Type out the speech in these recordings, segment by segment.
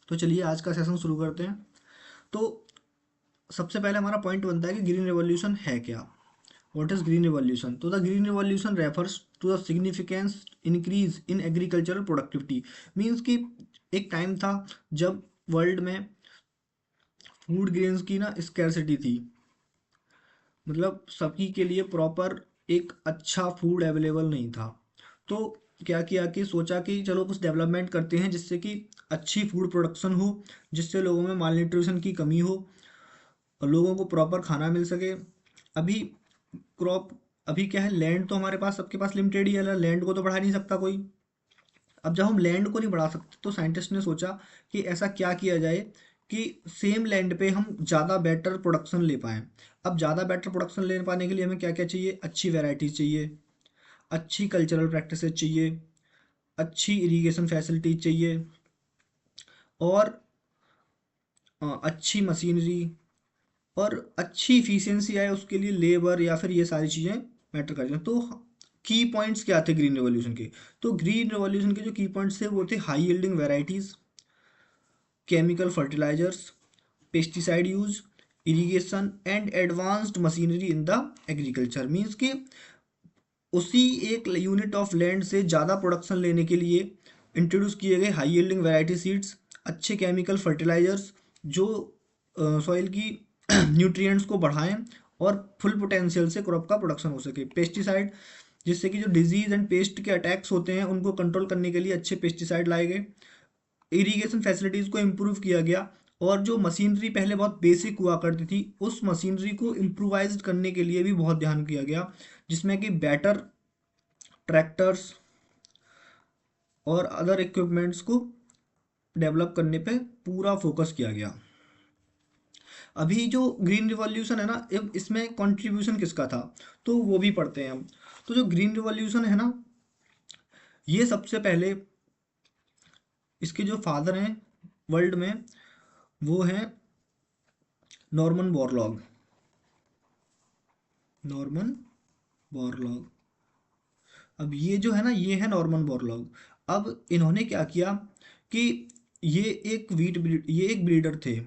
तो चलिए आज का सेशन शुरू करते हैं। तो सबसे पहले हमारा पॉइंट बनता है कि ग्रीन रिवॉल्यूशन है क्या। What is green revolution? तो the green revolution refers to the significance increase in agricultural productivity. Means कि एक टाइम था जब वर्ल्ड में फूड ग्रेन्स की ना स्कैरसिटी थी। मतलब सभी के लिए प्रॉपर एक अच्छा फूड अवेलेबल नहीं था। तो क्या किया कि सोचा कि चलो कुछ डेवलपमेंट करते हैं जिससे कि अच्छी फूड प्रोडक्शन हो, जिससे लोगों में माल न्यूट्रिशन की कमी हो और लोगों को प्रॉपर खाना मिल सके। अभी क्रॉप अभी क्या है, लैंड तो हमारे पास सबके पास लिमिटेड ही है, लैंड को तो बढ़ा नहीं सकता कोई। अब जब हम लैंड को नहीं बढ़ा सकते तो साइंटिस्ट ने सोचा कि ऐसा क्या किया जाए कि सेम लैंड पे हम ज़्यादा बेटर प्रोडक्शन ले पाएँ। अब ज़्यादा बेटर प्रोडक्शन ले पाने के लिए हमें क्या क्या चाहिए? अच्छी वैरायटीज चाहिए, अच्छी कल्चरल प्रैक्टिसेस चाहिए, अच्छी इरिगेशन फैसिलिटीज चाहिए और अच्छी मशीनरी और अच्छी इफिशियंसी आए उसके लिए लेबर या फिर ये सारी चीज़ें मैटर करती हैं। तो की पॉइंट्स क्या थे ग्रीन रेवोल्यूशन के? तो ग्रीन रेवोल्यूशन के जो की पॉइंट्स थे वो थे high yielding varieties, chemical fertilisers, pesticide use, irrigation and advanced machinery in the agriculture. Means कि उसी एक यूनिट ऑफ लैंड से ज़्यादा प्रोडक्शन लेने के लिए इंट्रोड्यूस किए गए हाई यील्डिंग वैरायटी सीड्स, अच्छे केमिकल फर्टिलाइजर्स जो सॉइल की न्यूट्रिएंट्स को बढ़ाएं और फुल पोटेंशियल से क्रॉप का प्रोडक्शन हो सके। पेस्टिसाइड, जिससे कि जो डिजीज एंड पेस्ट के अटैक्स होते हैं उनको कंट्रोल करने के लिए अच्छे पेस्टिसाइड लाए गए। इरिगेशन फैसिलिटीज़ को इम्प्रूव किया गया और जो मशीनरी पहले बहुत बेसिक हुआ करती थी उस मशीनरी को इम्प्रूवाइज करने के लिए भी बहुत ध्यान किया गया, जिसमें कि बेटर ट्रैक्टर्स और अदर इक्विपमेंट्स को डेवलप करने पे पूरा फोकस किया गया। अभी जो ग्रीन रिवॉल्यूशन है ना, अब इसमें कंट्रीब्यूशन किसका था तो वो भी पढ़ते हैं हम। तो जो ग्रीन रिवॉल्यूशन है ना, ये सबसे पहले इसके जो फादर हैं वर्ल्ड में वो हैं नॉर्मन बोरलॉग। Norman Borlaug. अब ये जो है ना, ये है नॉर्मन बोरलॉग। अब इन्होंने क्या किया कि ये ये एक ब्रीडर थे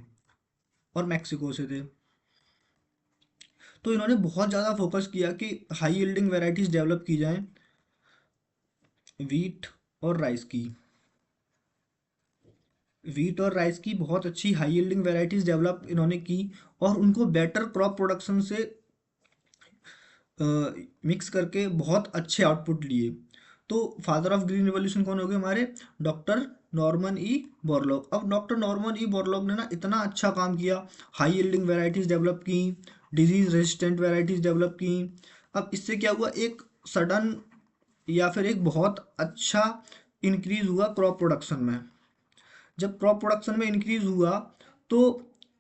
और मैक्सिको से थे। तो इन्होंने बहुत ज़्यादा फोकस किया कि हाई यील्डिंग वैरायटीज डेवलप की जाएं वीट और राइस की। वीट और राइस की बहुत अच्छी हाई यील्डिंग वैरायटीज डेवलप इन्होंने की और उनको बेटर क्रॉप प्रोडक्शन से मिक्स करके बहुत अच्छे आउटपुट लिए। तो फादर ऑफ ग्रीन रिवॉल्यूशन कौन हो गए हमारे? Doctor Norman E Borlaug. अब डॉक्टर नॉर्मन ई बोरलॉग ने ना इतना अच्छा काम किया, हाई यील्डिंग वैरायटीज डेवलप की, डिजीज रेजिस्टेंट वैरायटीज डेवलप की। अब इससे क्या हुआ, एक सडन या फिर एक बहुत अच्छा इंक्रीज हुआ क्रॉप प्रोडक्शन में। जब क्रॉप प्रोडक्शन में इंक्रीज हुआ तो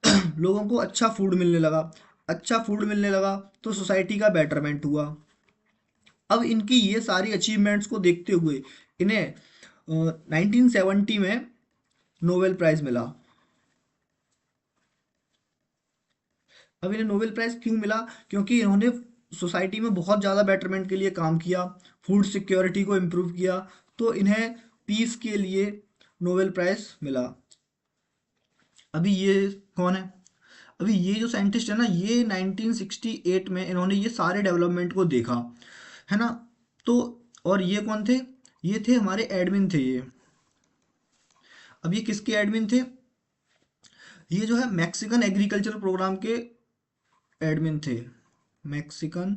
लोगों को अच्छा फूड मिलने लगा। अच्छा फूड मिलने लगा तो सोसाइटी का बेटरमेंट हुआ। अब इनकी ये सारी अचीवमेंट्स को देखते हुए इन्हें 1970 में नोबेल प्राइज मिला। अब इन्हें नोबेल प्राइज क्यों मिला? क्योंकि इन्होंने सोसाइटी में बहुत ज़्यादा बेटरमेंट के लिए काम किया, फूड सिक्योरिटी को इम्प्रूव किया। तो इन्हें पीस के लिए नोबेल प्राइज मिला। अभी ये कौन है? अभी ये जो साइंटिस्ट है ना, ये 1968 में इन्होंने ये सारे डेवलपमेंट को देखा, है ना। तो और ये कौन थे? ये थे हमारे एडमिन थे ये। अब ये किसके एडमिन थे? ये जो है मैक्सिकन एग्रीकल्चर प्रोग्राम के एडमिन थे। मैक्सिकन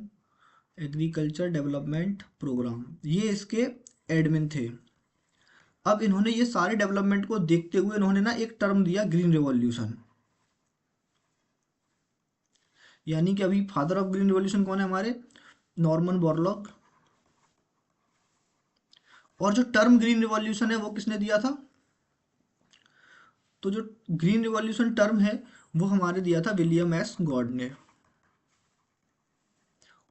एग्रीकल्चर डेवलपमेंट प्रोग्राम, ये इसके एडमिन थे। अब इन्होंने ये सारे डेवलपमेंट को देखते हुए इन्होंने ना एक टर्म दिया ग्रीन रिवॉल्यूशन। यानी कि अभी फादर ऑफ ग्रीन रिवॉल्यूशन कौन है हमारे? Norman Borlaug. और जो टर्म ग्रीन रिवॉल्यूशन है वो किसने दिया था? तो जो ग्रीन रिवॉल्यूशन टर्म है वो हमारे दिया था विलियम एस गॉड ने।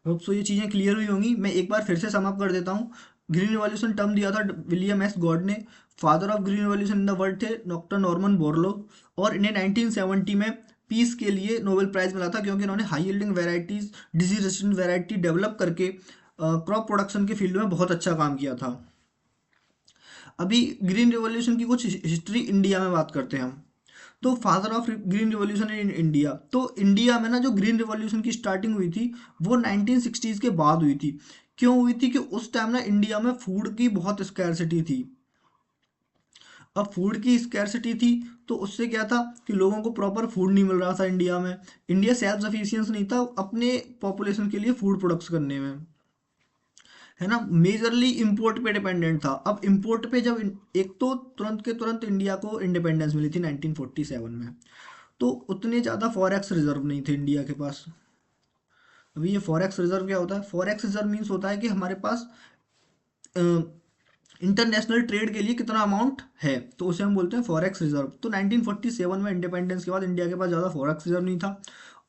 होप सो ये चीज़ें क्लियर हुई होंगी। मैं एक बार फिर से सम अप कर देता हूँ। ग्रीन रिवॉल्यूशन टर्म दिया था विलियम एस गॉड ने। Father of green revolution in the world थे डॉक्टर नॉर्मन बोरलॉग और इन्हें 1970 में पीस के लिए नोबेल प्राइज मिला था, क्योंकि इन्होंने high yielding varieties, disease resistant variety develop करके क्रॉप प्रोडक्शन के फील्ड में बहुत अच्छा काम किया था। अभी ग्रीन रिवॉल्यूशन की कुछ हिस्ट्री इंडिया में बात करते हैं हम। तो father of green revolution in India, तो इंडिया में ना जो ग्रीन रिवॉल्यूशन की स्टार्टिंग हुई थी वो 1960s के बाद हुई थी। क्यों हुई थी कि उस टाइम ना इंडिया में फूड की बहुत स्कैरसिटी थी। अब फूड की स्कैरसिटी थी तो उससे क्या था कि लोगों को प्रॉपर फूड नहीं मिल रहा था इंडिया में। इंडिया सेल्फ सफिशिएंस नहीं था अपने पॉपुलेशन के लिए फूड प्रोडक्ट्स करने में, है ना। मेजरली इंपोर्ट पे डिपेंडेंट था। अब इंपोर्ट पे जब एक तो तुरंत के तुरंत इंडिया को इंडिपेंडेंस मिली थी 1947 में, तो उतने ज़्यादा फॉरेक्स रिजर्व नहीं थे इंडिया के पास। अभी ये फॉरेक्स रिजर्व क्या होता है? फॉरेक्स रिजर्व मीन्स होता है कि हमारे पास इंटरनेशनल ट्रेड के लिए कितना अमाउंट है, तो उसे हम बोलते हैं फॉरेक्स रिजर्व। तो 1947 में इंडिपेंडेंस के बाद इंडिया के पास ज़्यादा फॉरेक्स रिजर्व नहीं था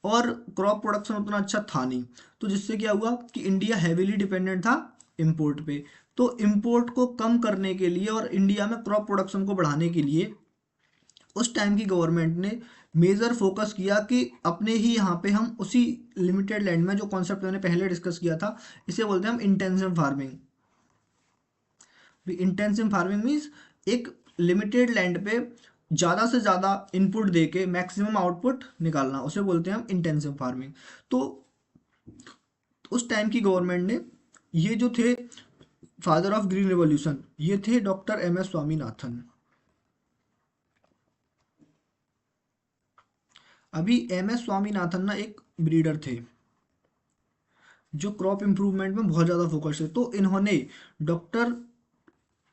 और क्रॉप प्रोडक्शन उतना अच्छा था नहीं। तो जिससे क्या हुआ कि इंडिया हैवीली डिपेंडेंट था इंपोर्ट पे। तो इंपोर्ट को कम करने के लिए और इंडिया में क्रॉप प्रोडक्शन को बढ़ाने के लिए उस टाइम की गवर्नमेंट ने मेजर फोकस किया कि अपने ही यहाँ पे हम उसी लिमिटेड लैंड में, जो कॉन्सेप्ट मैंने पहले डिस्कस किया था, इसे बोलते हैं हम intensive farming. Intensive farming means एक लिमिटेड लैंड पे ज़्यादा से ज़्यादा इनपुट दे के मैक्सिमम आउटपुट निकालना, उसे बोलते हैं हम इंटेंसिव फार्मिंग। तो उस टाइम की गवर्नमेंट ने, ये जो थे फादर ऑफ ग्रीन रिवॉल्यूशन, ये थे डॉक्टर एम एस स्वामीनाथन। अभी एम एस स्वामीनाथन ना एक ब्रीडर थे जो क्रॉप इम्प्रूवमेंट में बहुत ज़्यादा फोकस है। तो इन्होंने डॉक्टर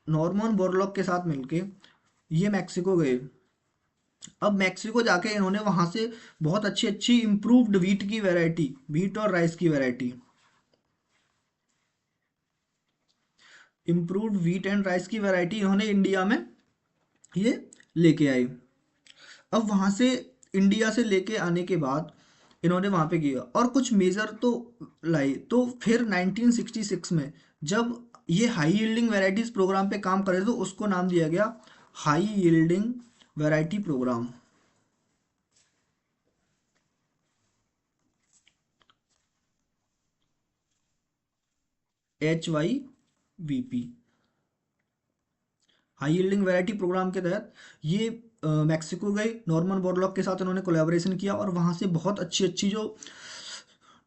नॉर्मन बोरलॉग के साथ मिलके ये मैक्सिको गए। अब मैक्सिको जाके इन्होंने वहाँ से बहुत अच्छी अच्छी इम्प्रूव्ड वीट की वैरायटी, वीट और राइस की variety, improved wheat and rice की वैरायटी इन्होंने इंडिया में ये लेके आए। अब वहाँ से, इंडिया से लेके आने के बाद इन्होंने वहाँ पे किया और कुछ मेजर तो लाई। तो फिर 1966 में जब ये हाई यील्डिंग वैरायटीज प्रोग्राम पे काम करे तो उसको नाम दिया गया high yielding variety programme, HYVP। High yielding variety programme के तहत ये मैक्सिको गए, नॉर्मन बोरलॉग के साथ उन्होंने कोलैबोरेशन किया और वहाँ से बहुत अच्छी अच्छी जो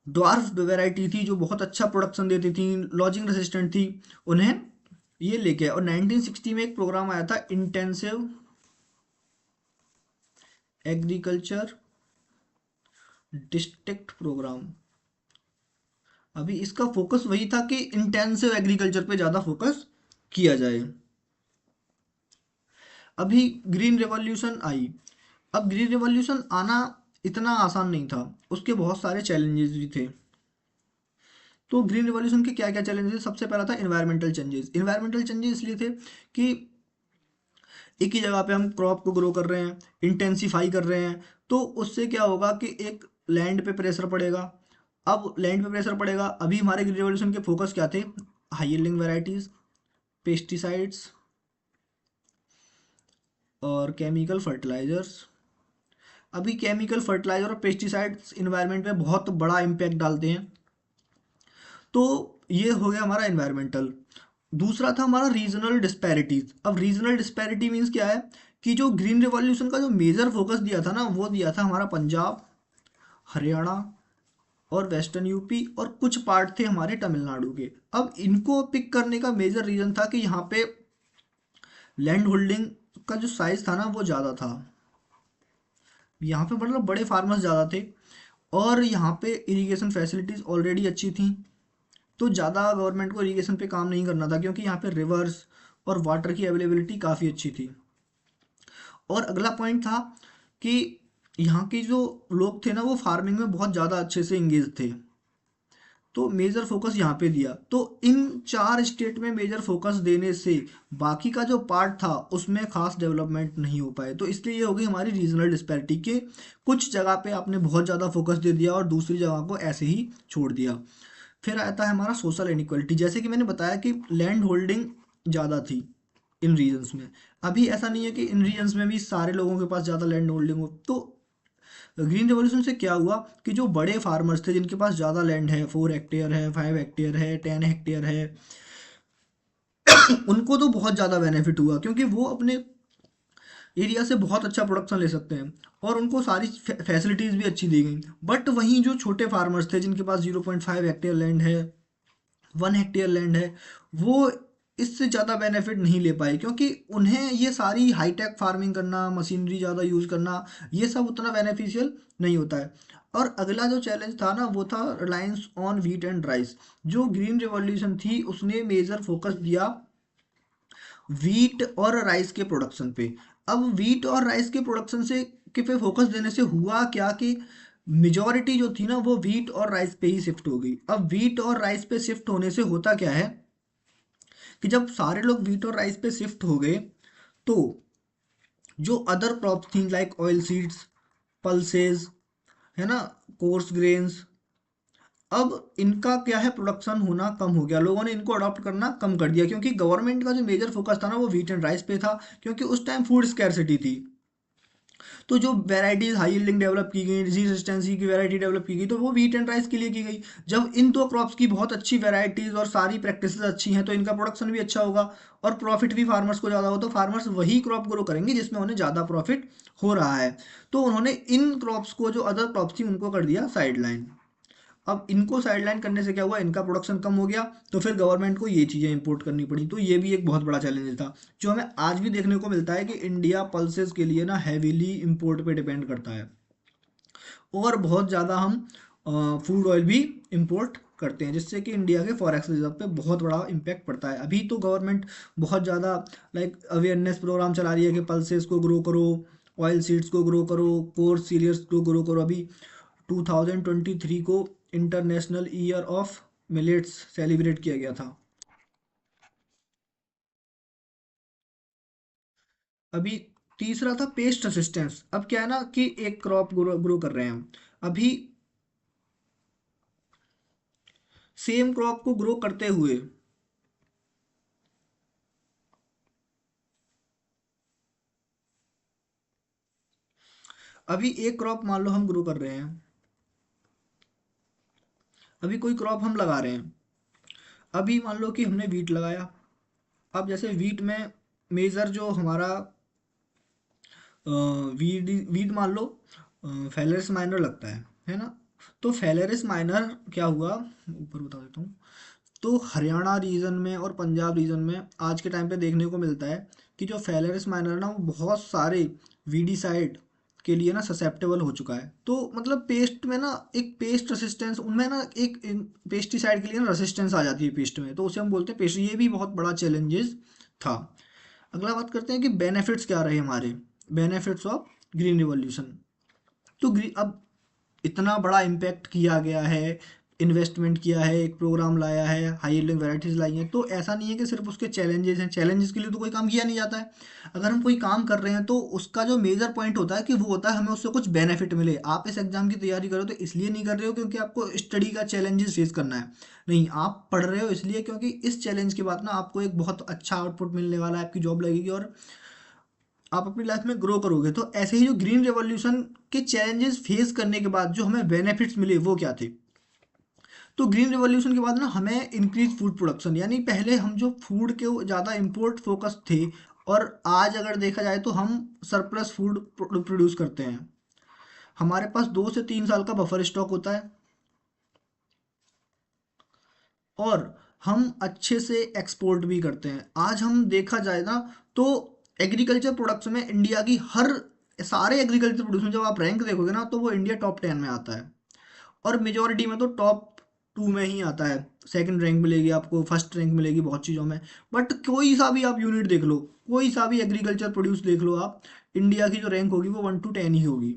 ड्वार्फ वैरायटी थी, जो बहुत अच्छा प्रोडक्शन देती थी, लॉजिंग रेसिस्टेंट थी, उन्हें ये लेके आए। और 1960 में एक प्रोग्राम आया था इंटेंसिव एग्रीकल्चर डिस्ट्रिक्ट प्रोग्राम। अभी इसका फोकस वही था कि इंटेंसिव एग्रीकल्चर पे ज़्यादा फोकस किया जाए। अभी ग्रीन रेवोल्यूशन आई। अब ग्रीन रेवोल्यूशन आना इतना आसान नहीं था, उसके बहुत सारे चैलेंजेस भी थे। तो ग्रीन रिवॉल्यूशन के क्या क्या चैलेंजेस? सबसे पहला था इन्वायरमेंटल चेंजेस। इन्वायरमेंटल चेंजेस इसलिए थे कि एक ही जगह पे हम क्रॉप को ग्रो कर रहे हैं, इंटेंसिफाई कर रहे हैं, तो उससे क्या होगा कि एक लैंड पे प्रेशर पड़ेगा। अब लैंड पे प्रेशर पड़ेगा, अभी हमारे ग्रीन रिवॉल्यूशन के फोकस क्या थे? हाई यील्डिंग वैरायटीज, पेस्टिसाइड्स और केमिकल फर्टिलाइजर्स। अभी केमिकल फर्टिलाइजर और पेस्टिसाइड्स इन्वायरमेंट में बहुत बड़ा इम्पैक्ट डालते हैं। तो ये हो गया हमारा इन्वायरमेंटल। दूसरा था हमारा रीजनल डिस्पैरिटीज। अब रीजनल डिस्पैरिटी मीन्स क्या है कि जो ग्रीन रिवॉल्यूशन का जो मेजर फोकस दिया था ना, वो दिया था हमारा पंजाब, हरियाणा और वेस्टर्न यूपी और कुछ पार्ट थे हमारे तमिलनाडु के। अब इनको पिक करने का मेजर रीजन था कि यहाँ पे लैंड होल्डिंग का जो साइज था ना वो ज़्यादा था। यहाँ पे मतलब बड़े फार्मर्स ज़्यादा थे और यहाँ पे इरिगेशन फैसिलिटीज़ ऑलरेडी अच्छी थी। तो ज़्यादा गवर्नमेंट को इरिगेशन पे काम नहीं करना था क्योंकि यहाँ पे रिवर्स और वाटर की अवेलेबिलिटी काफ़ी अच्छी थी। और अगला पॉइंट था कि यहाँ के जो लोग थे ना वो फार्मिंग में बहुत ज़्यादा अच्छे से इंगेज थे। तो मेजर फोकस यहाँ पे दिया। तो इन चार स्टेट में मेजर फोकस देने से बाकी का जो पार्ट था उसमें खास डेवलपमेंट नहीं हो पाए। तो इसलिए ये हो गई हमारी रीजनल डिस्पैरिटी के, कुछ जगह पे आपने बहुत ज़्यादा फोकस दे दिया और दूसरी जगह को ऐसे ही छोड़ दिया। फिर आता है हमारा सोशल इनइक्वालिटी। जैसे कि मैंने बताया कि लैंड होल्डिंग ज़्यादा थी इन रीजन्स में। अभी ऐसा नहीं है कि इन रीजन्स में भी सारे लोगों के पास ज़्यादा लैंड होल्डिंग हो। तो ग्रीन रेवोल्यूशन से क्या हुआ कि जो बड़े फार्मर्स थे जिनके पास ज़्यादा लैंड है, 4 हेक्टेयर है, 5 हेक्टेयर है, 10 हेक्टेयर है, उनको तो बहुत ज़्यादा बेनिफिट हुआ क्योंकि वो अपने एरिया से बहुत अच्छा प्रोडक्शन ले सकते हैं और उनको सारी फैसिलिटीज़ भी अच्छी दी गई। बट वहीं जो छोटे फार्मर्स थे जिनके पास 0.5 हेक्टेयर लैंड है, 1 हेक्टेयर लैंड है, वो इससे ज़्यादा बेनिफिट नहीं ले पाए क्योंकि उन्हें ये सारी हाईटेक फार्मिंग करना, मशीनरी ज़्यादा यूज़ करना, ये सब उतना बेनिफिशियल नहीं होता है। और अगला जो चैलेंज था ना वो था reliance on wheat and rice. जो ग्रीन रिवॉल्यूशन थी उसने मेजर फोकस दिया व्हीट और राइस के प्रोडक्शन पे। अब व्हीट और राइस के प्रोडक्शन से के पे फोकस देने से हुआ क्या कि मेजॉरिटी जो थी ना वो व्हीट और राइस पे ही शिफ्ट हो गई। अब व्हीट और राइस पे शिफ्ट होने से होता क्या है कि जब सारे लोग व्हीट और राइस पे शिफ्ट हो गए तो जो अदर क्रॉप्स थी लाइक ऑयल सीड्स, पल्सेस, है ना, कोर्स ग्रेन्स, अब इनका क्या है प्रोडक्शन होना कम हो गया। लोगों ने इनको अडॉप्ट करना कम कर दिया क्योंकि गवर्नमेंट का जो मेजर फोकस था ना वो व्हीट एंड राइस पे था क्योंकि उस टाइम फूड स्कैरसिटी थी। तो जो वैराइटीज हाई यील्डिंग डेवलप की गई, डिजीज रेजिस्टेंसी की वैरायटी डेवलप की गई, तो वो व्हीट एंड राइस के लिए की गई। जब इन दो क्रॉप्स की बहुत अच्छी वैरायटीज और सारी प्रैक्टिसेस अच्छी हैं तो इनका प्रोडक्शन भी अच्छा होगा और प्रॉफिट भी फार्मर्स को ज़्यादा हो, तो फार्मर्स वही क्रॉप ग्रो करेंगे जिसमें उन्हें ज़्यादा प्रॉफिट हो रहा है। तो उन्होंने इन क्रॉप्स को, जो अदर क्रॉप्स थी, उनको कर दिया साइड लाइन। अब इनको साइडलाइन करने से क्या हुआ, इनका प्रोडक्शन कम हो गया तो फिर गवर्नमेंट को ये चीज़ें इंपोर्ट करनी पड़ी। तो ये भी एक बहुत बड़ा चैलेंज था जो हमें आज भी देखने को मिलता है कि इंडिया पल्सेस के लिए ना हैवीली इंपोर्ट पे डिपेंड करता है और बहुत ज़्यादा हम फूड ऑयल भी इंपोर्ट करते हैं जिससे कि इंडिया के फॉरेक्स रिजर्व पे बहुत बड़ा इम्पैक्ट पड़ता है। अभी तो गवर्नमेंट बहुत ज़्यादा लाइक अवेयरनेस प्रोग्राम चला रही है कि पल्सेस को ग्रो करो, ऑयल सीड्स को ग्रो करो, कोर्स सीरियल्स को ग्रो करो। अभी 2023 को international year of millets celebrate किया गया था। अभी तीसरा था पेस्ट असिस्टेंस। अब क्या है ना कि एक क्रॉप ग्रो कर रहे हैं हम, अभी सेम क्रॉप को ग्रो करते हुए अभी एक क्रॉप मान लो हम ग्रो कर रहे हैं, अभी कोई क्रॉप हम लगा रहे हैं। अभी मान लो कि हमने वीट लगाया। अब जैसे वीट में मेजर जो हमारा वीड वीड मान लो फेलरिस माइनर लगता है ना। तो फेलरिस माइनर क्या हुआ, ऊपर बता देता हूँ। तो हरियाणा रीजन में और पंजाब रीजन में आज के टाइम पे देखने को मिलता है कि जो फेलरिस माइनर है ना वो बहुत सारे वीडीसाइड के लिए ना ससेप्टेबल हो चुका है। तो मतलब पेस्ट में ना एक पेस्ट रेसिस्टेंस उनमें ना एक पेस्टिसाइड के लिए ना रेसिस्टेंस आ जाती है पेस्ट में, तो उसे हम बोलते हैं पेस्ट। ये भी बहुत बड़ा चैलेंजेस था। अगला बात करते हैं कि बेनिफिट्स क्या रहे हमारे, बेनिफिट्स ऑफ ग्रीन रिवॉल्यूशन। तो अब इतना बड़ा इम्पैक्ट किया गया है, इन्वेस्टमेंट किया है, एक प्रोग्राम लाया है, हाई यील्डिंग वैरायटीज लाई हैं, तो ऐसा नहीं है कि सिर्फ उसके चैलेंजेस हैं। चैलेंजेस के लिए तो कोई काम किया नहीं जाता है। अगर हम कोई काम कर रहे हैं तो उसका जो मेजर पॉइंट होता है कि वो होता है हमें उससे कुछ बेनिफिट मिले। आप इस एग्जाम की तैयारी करो तो इसलिए नहीं कर रहे हो क्योंकि आपको स्टडी का चैलेंजेस फेस करना है, नहीं, आप पढ़ रहे हो इसलिए क्योंकि इस चैलेंज के बाद ना आपको एक बहुत अच्छा आउटपुट मिलने वाला है, आपकी जॉब लगेगी और आप अपनी लाइफ में ग्रो करोगे। तो ऐसे ही जो ग्रीन रेवोल्यूशन के चैलेंजेस फेस करने के बाद जो हमें बेनिफिट्स मिले वो क्या थे। तो ग्रीन रिवॉल्यूशन के बाद ना हमें इंक्रीज फूड प्रोडक्शन, यानी पहले हम जो फूड के ज़्यादा इंपोर्ट फोकस थे और आज अगर देखा जाए तो हम सरप्लस फूड प्रोड्यूस करते हैं। हमारे पास 2 से 3 साल का बफर स्टॉक होता है और हम अच्छे से एक्सपोर्ट भी करते हैं। आज हम देखा जाए ना तो एग्रीकल्चर प्रोडक्ट्स में इंडिया की हर सारे एग्रीकल्चर प्रोड्यूस में जब आप रैंक देखोगे ना तो वो इंडिया टॉप 10 में आता है और मेजोरिटी में तो टॉप 2 में ही आता है। सेकंड रैंक मिलेगी आपको, फर्स्ट रैंक मिलेगी बहुत चीज़ों में। बट कोई सा भी आप यूनिट देख लो, कोई सा भी एग्रीकल्चर प्रोड्यूस देख लो आप, इंडिया की जो रैंक होगी वो 1 to 10 ही होगी।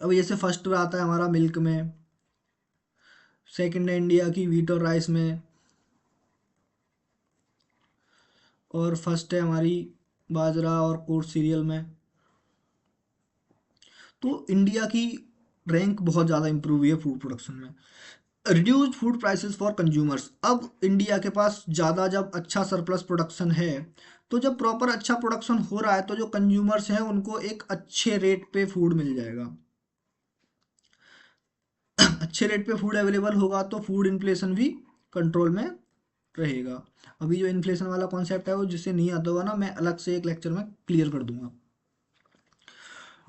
अब जैसे फर्स्ट पे आता है हमारा मिल्क में, सेकंड है इंडिया की वीट और राइस में, और फर्स्ट है हमारी बाजरा और कोर्स सीरियल में। तो इंडिया की रैंक बहुत ज़्यादा इंप्रूव हुई है फूड प्रोडक्शन में। Reduced food prices for consumers. अब इंडिया के पास ज़्यादा जब अच्छा सरप्लस प्रोडक्शन है, तो जब प्रॉपर अच्छा प्रोडक्शन हो रहा है तो जो कंज्यूमर्स हैं उनको एक अच्छे रेट पे फूड मिल जाएगा। अच्छे रेट पे फूड अवेलेबल होगा तो फूड इन्फ्लेशन भी कंट्रोल में रहेगा। अभी जो इन्फ्लेशन वाला कॉन्सेप्ट है वो जिससे नहीं आता होगा ना, मैं अलग से एक लेक्चर में क्लियर कर दूंगा।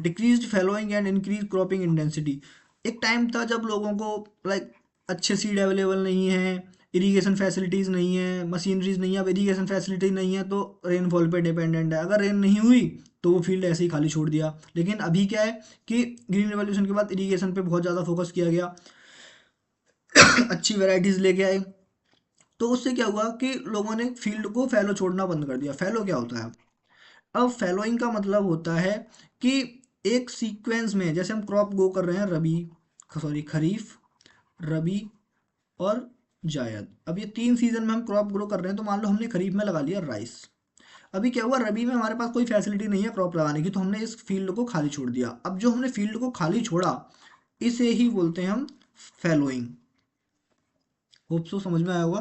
Decreased fallowing and increase cropping intensity. एक टाइम था जब लोगों को लाइक अच्छे सीड अवेलेबल नहीं है, इरिगेशन फैसिलिटीज़ नहीं है, मशीनरीज नहीं है। अब इरिगेशन फैसिलिटी नहीं है तो रेनफॉल पे डिपेंडेंट है, अगर रेन नहीं हुई तो वो फील्ड ऐसे ही खाली छोड़ दिया। लेकिन अभी क्या है कि ग्रीन रेवोल्यूशन के बाद इरिगेशन पे बहुत ज़्यादा फोकस किया गया, अच्छी वेराइटीज़ लेके आए, तो उससे क्या हुआ कि लोगों ने फील्ड को फैलो छोड़ना बंद कर दिया। फैलो क्या होता है? अब फैलोइंग का मतलब होता है कि एक सीक्वेंस में जैसे हम क्रॉप गो कर रहे हैं, खरीफ, रबी और जायद। अब ये 3 सीजन में हम क्रॉप ग्रो कर रहे हैं, तो मान लो हमने खरीफ में लगा लिया राइस। अभी क्या हुआ, रबी में हमारे पास कोई फैसिलिटी नहीं है क्रॉप लगाने की, तो हमने इस फील्ड को खाली छोड़ दिया। अब जो हमने फील्ड को खाली छोड़ा, इसे ही बोलते हैं हम फैलोइंग। होप सो समझ में आया होगा।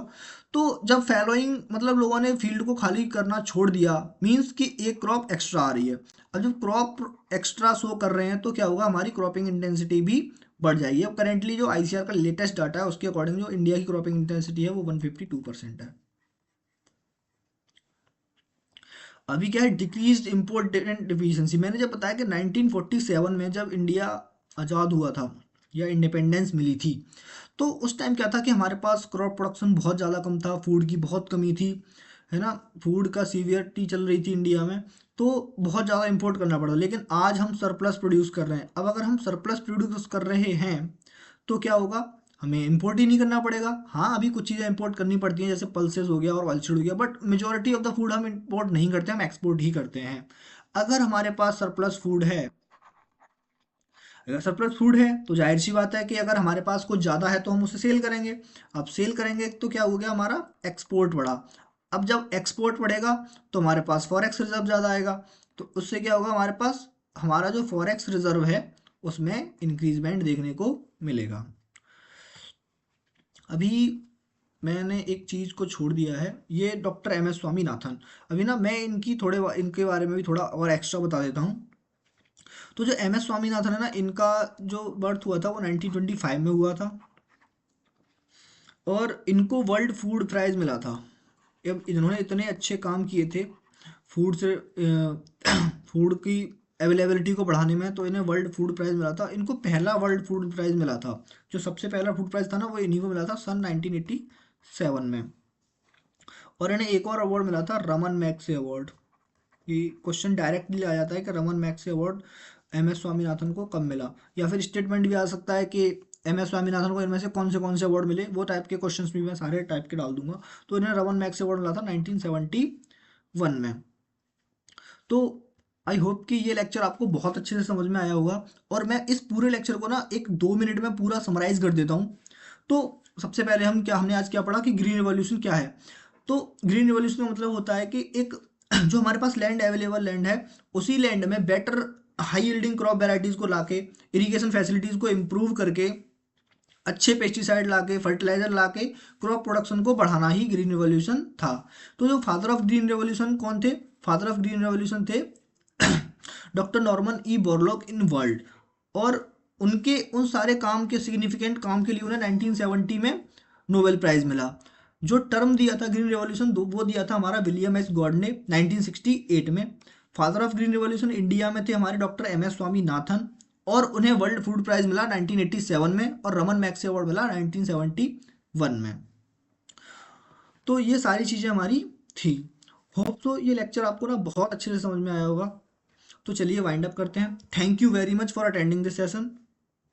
तो जब फैलोइंग मतलब लोगों ने फील्ड को खाली करना छोड़ दिया, मीन्स कि एक क्रॉप एक्स्ट्रा आ रही है। अब जब क्रॉप एक्स्ट्रा शो कर रहे हैं तो क्या होगा, हमारी क्रॉपिंग इंटेंसिटी भी बढ़ जाएगी। अब करेंटली जो आईसीआर का लेटेस्ट डाटा है उसके अकॉर्डिंग जो इंडिया की क्रॉपिंग इंटेंसिटी है वो 152% है। अभी क्या है, डिक्रीज इम्पोर्ट डिफिशियंसी। मैंने जब बताया कि 1947 में जब इंडिया आज़ाद हुआ था या इंडिपेंडेंस मिली थी, तो उस टाइम क्या था कि हमारे पास क्रॉप प्रोडक्शन बहुत ज़्यादा कम था, फूड की बहुत कमी थी, है ना। फूड का सीवियरिटी चल रही थी इंडिया में, तो बहुत ज़्यादा इंपोर्ट करना पड़ा। लेकिन आज हम सरप्लस प्रोड्यूस कर रहे हैं। अब अगर हम सरप्लस प्रोड्यूस कर रहे हैं तो क्या होगा, हमें इंपोर्ट ही नहीं करना पड़ेगा। हाँ, अभी कुछ चीज़ें इंपोर्ट करनी पड़ती हैं, जैसे पल्सेस हो गया और ऑइलसीड हो गया, but majority of the food हम इंपोर्ट नहीं करते, हम एक्सपोर्ट ही करते हैं। अगर हमारे पास सरप्लस फूड है, अगर सरप्लस फूड है तो जाहिर सी बात है कि अगर हमारे पास कुछ ज़्यादा है तो हम उसे सेल करेंगे। अब सेल करेंगे तो क्या हो गया, हमारा एक्सपोर्ट बढ़ा। अब जब एक्सपोर्ट बढ़ेगा तो हमारे पास फॉरेक्स रिजर्व ज़्यादा आएगा, तो उससे क्या होगा, हमारे पास हमारा जो फॉरेक्स रिजर्व है उसमें इंक्रीजमेंट देखने को मिलेगा। अभी मैंने एक चीज़ को छोड़ दिया है, ये डॉक्टर एम एस स्वामीनाथन। अभी ना मैं इनके बारे में भी थोड़ा और एक्स्ट्रा बता देता हूँ। तो जो एम एस स्वामीनाथन है ना, इनका जो बर्थ हुआ था वो 1925 में हुआ था, और इनको वर्ल्ड फूड प्राइज मिला था। अब इन्होंने इतने अच्छे काम किए थे फूड से फूड की अवेलेबिलिटी को बढ़ाने में, तो इन्हें वर्ल्ड फूड प्राइज मिला था। इनको पहला वर्ल्ड फूड प्राइज मिला था, जो सबसे पहला फूड प्राइज था ना, वो इन्हीं को मिला था सन 1987 में। और इन्हें एक और अवार्ड मिला था, रमन मैग्से अवार्ड। ये क्वेश्चन डायरेक्टली आ जाता है कि Ramon Magsaysay award M S Swaminathan को कब मिला, या फिर स्टेटमेंट भी आ सकता है कि एम एस स्वामीनाथन को इनमें से कौन से अवार्ड मिले। वो टाइप के क्वेश्चंस भी मैं सारे टाइप के डाल दूंगा। तो इन्हें रमन मैग्से अवार्ड मिला था 1971 में। तो आई होप कि ये लेक्चर आपको बहुत अच्छे से समझ में आया होगा, और मैं इस पूरे लेक्चर को ना एक 2 मिनट में पूरा समराइज कर देता हूँ। तो सबसे पहले हमने आज क्या पढ़ा कि ग्रीन रिवॉल्यूशन क्या है। तो ग्रीन रिवॉल्यूशन का मतलब होता है कि एक जो हमारे पास अवेलेबल लैंड है, उसी लैंड में better high yielding crop varieties को लाके, इरिगेशन फैसिलिटीज को इम्प्रूव करके, अच्छे पेस्टिसाइड लाके, फर्टिलाइजर लाके क्रॉप प्रोडक्शन को बढ़ाना ही ग्रीन रेवोल्यूशन था। तो जो फादर ऑफ ग्रीन रेवोल्यूशन कौन थे? फादर ऑफ ग्रीन रेवोल्यूशन थे doctor Norman E Borlaug in world. और उनके उन सारे काम के सिग्निफिकेंट काम के लिए उन्हें 1970 में नोबेल प्राइज मिला। जो टर्म दिया था ग्रीन रेवोल्यूशन, वो दिया था हमारा विलियम एस गॉड ने 1968 में। Father of green revolution India में थे हमारे डॉक्टर एम एस स्वामीनाथन, और उन्हें वर्ल्ड फूड प्राइज मिला 1987 में, और रमन मैग्से अवार्ड मिला 1971 में। तो ये सारी चीज़ें हमारी थी। होप तो ये लेक्चर आपको ना बहुत अच्छे से समझ में आया होगा। तो चलिए वाइंड अप करते हैं। Thank you very much for attending this session.